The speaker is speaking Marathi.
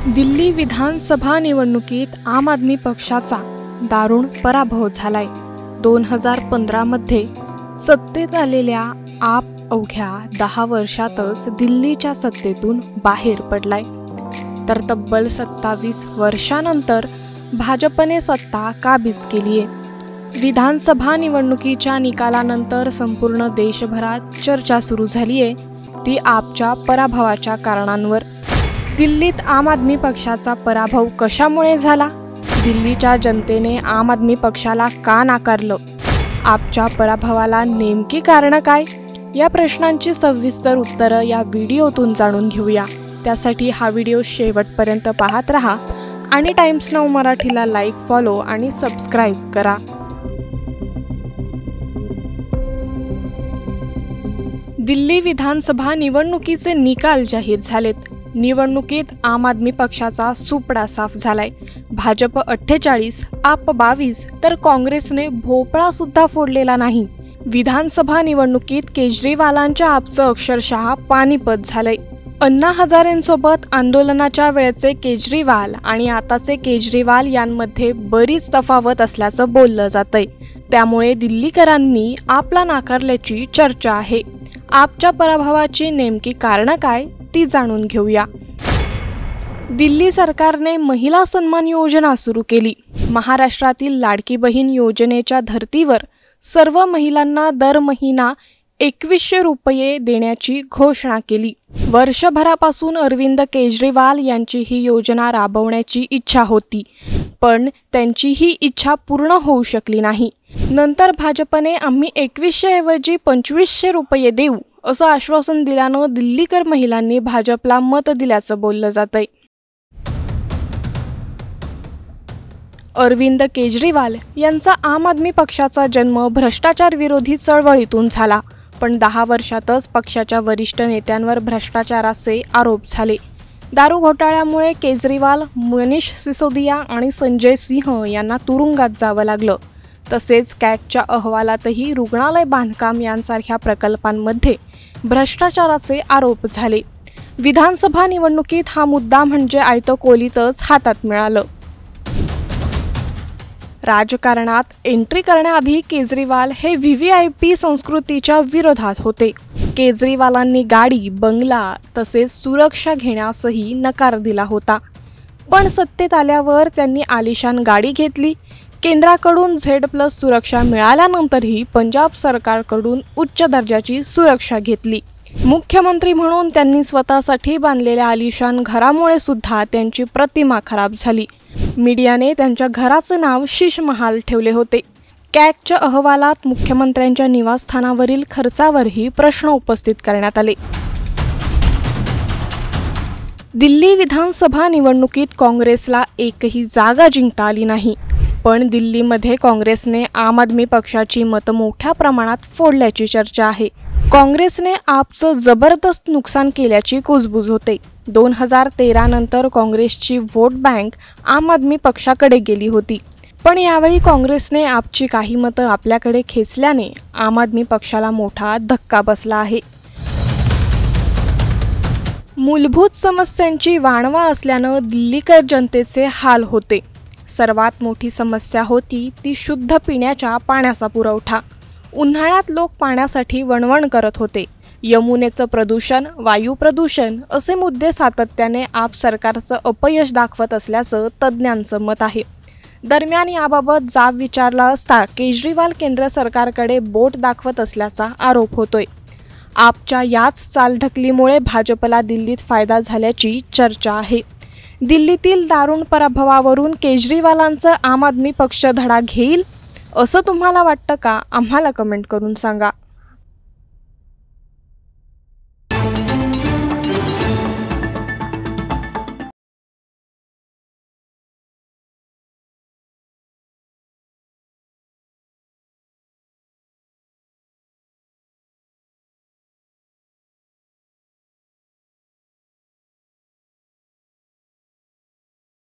दिल्ली विधानसभा निवडणुकीत आम आदमी पक्षाचा दारुण पराभव झालाय। 2015 मध्ये सत्तेत आलेल्या आप अवघ्या 10 वर्षातच दिल्लीच्या सत्तेतून बाहेर पडलाय, तर तब्बल 27 वर्षांनंतर भाजपने सत्ता काबीज केलीये। विधानसभा निवडणुकीच्या निकालानंतर संपूर्ण देशभरात चर्चा सुरू झालीये ती आपच्या पराभवाच्या कारणांवर। दिल्लीत आम आदमी पक्षाचा पराभव कशामुळे झाला? दिल्लीच्या जनतेने आम आदमी पक्षाला का नाकारलं? आपच्या पराभवाला नेमकी कारण काय? या प्रश्नांची सविस्तर उत्तरं या व्हिडिओतून जाणून घेऊया। त्यासाठी हा व्हिडिओ शेवटपर्यंत पाहत रहा आणि टाइम्स नाऊ मराठीला लाईक, फॉलो आणि सबस्क्राईब करा। दिल्ली विधानसभा निवडणुकीचे निकाल जाहीर झालेत। निवडणुकीत आम आदमी पक्षाचा सुपडा साफ झालाय। भाजप 48, आप 22 तर काँग्रेसने भोपळा सुद्धा फोडलेला नाही। विधानसभा निवडणुकीत केजरीवालांच्या आपचं अक्षरशः पानिपत झालंय। अण्णा हजारेंसोबत आंदोलनाच्या वेळेचे केजरीवाल आणि आताचे केजरीवाल यांमध्ये बरीच तफावत असल्याचं बोललं जातंय। त्यामुळे दिल्लीकरांनी आपला नाकारल्याची चर्चा आहे। आपच्या पराभवाची नेमकी कारणं काय ती जाणून घेऊया। दिल्ली सरकारने महिला सन्मान योजना सुरू केली। महाराष्ट्रातील लाडकी बहीण योजनेच्या धर्तीवर सर्व महिलांना दर महिना 2100 रुपये देण्याची घोषणा केली। वर्षभरापासून अरविंद केजरीवाल यांची ही योजना राबवण्याची इच्छा होती, पण त्यांची ही इच्छा पूर्ण होऊ शकली नाही। नंतर भाजपने आम्ही 2100 ऐवजी 2500 रुपये देऊ असं आश्वासन दिल्यानं दिल्लीकर महिलांनी भाजपला मत दिल्याचं बोललं जातंय। अरविंद केजरीवाल यांचा आम आदमी पक्षाचा जन्म भ्रष्टाचार विरोधी चळवळीतून झाला, पण 10 वर्षातच पक्षाच्या वरिष्ठ नेत्यांवर भ्रष्टाचाराचे आरोप झाले। दारू घोटाळ्यामुळे केजरीवाल, मनीष सिसोदिया आणि संजय सिंह यांना तुरुंगात जावं लागलं। तसेच कॅगच्या अहवालातही रुग्णालय बांधकाम यांसारख्या प्रकल्पांमध्ये भ्रष्टाचाराचे आरोप झाले। विधानसभा निवडणुकीत हा मुद्दा म्हणजे आयतकोलीतच हातात मिळालं। राजकारणात एंट्री करण्याआधी केजरीवाल हे व्हीव्हीआयपी संस्कृतीच्या विरोधात होते। केजरीवालांनी गाडी, बंगला तसेच सुरक्षा घेण्यासही नकार दिला होता, पण सत्तेत आल्यावर त्यांनी आलिशान गाडी घेतली। केंद्राकडून Z+ सुरक्षा मिळाल्यानंतरही पंजाब सरकारकडून उच्च दर्जाची सुरक्षा घेतली। मुख्यमंत्री म्हणून त्यांनी स्वतःसाठी बांधलेल्या आलिशान घरामुळे सुद्धा त्यांची प्रतिमा खराब झाली। मीडियाने त्यांच्या घराचे नाव शीश महाल ठेवले होते। कॅगच्या अहवालात मुख्यमंत्र्यांच्या निवासस्थानावरील खर्चावरही प्रश्न उपस्थित करण्यात आले। दिल्ली विधानसभा निवडणुकीत काँग्रेसला एकही जागा जिंकता आली नाही, पण दिल्लीमध्ये काँग्रेसने आम आदमी पक्षाची मतं मोठ्या प्रमाणात फोडल्याची चर्चा आहे। काँग्रेसने आपचं जबरदस्त नुकसान केल्याची कुजबूज होते। 2013 नंतर काँग्रेसची व्होट बँक आम आदमी पक्षाकडे गेली होती, पण यावेळी काँग्रेसने आपची काही मतं आपल्याकडे खेचल्याने आम आदमी पक्षाला मोठा धक्का बसला आहे। मूलभूत समस्यांची वाणवा असल्यानं दिल्लीकर जनतेचे हाल होते। सर्वात मोठी समस्या होती ती शुद्ध पिण्याच्या पाण्याचा पुरवठा। उन्हाळ्यात लोक पाण्यासाठी वणवण करत होते। यमुनेचं प्रदूषण, वायू प्रदूषण असे मुद्दे सातत्याने आप सरकारचं अपयश दाखवत असल्याचं तज्ज्ञांचं मत आहे। दरम्यान याबाबत जाब विचारला असता केजरीवाल केंद्र सरकारकडे बोट दाखवत असल्याचा आरोप होतोय। आपच्या याच चालढकलीमुळे भाजपला दिल्लीत फायदा झाल्याची चर्चा आहे। दिल्लीतील दारुण पराभवावरून केजरीवालांचा आम आदमी पक्ष धडा घेईल असं तुम्हाला वाटतं का? आम्हाला कमेंट करून सांगा।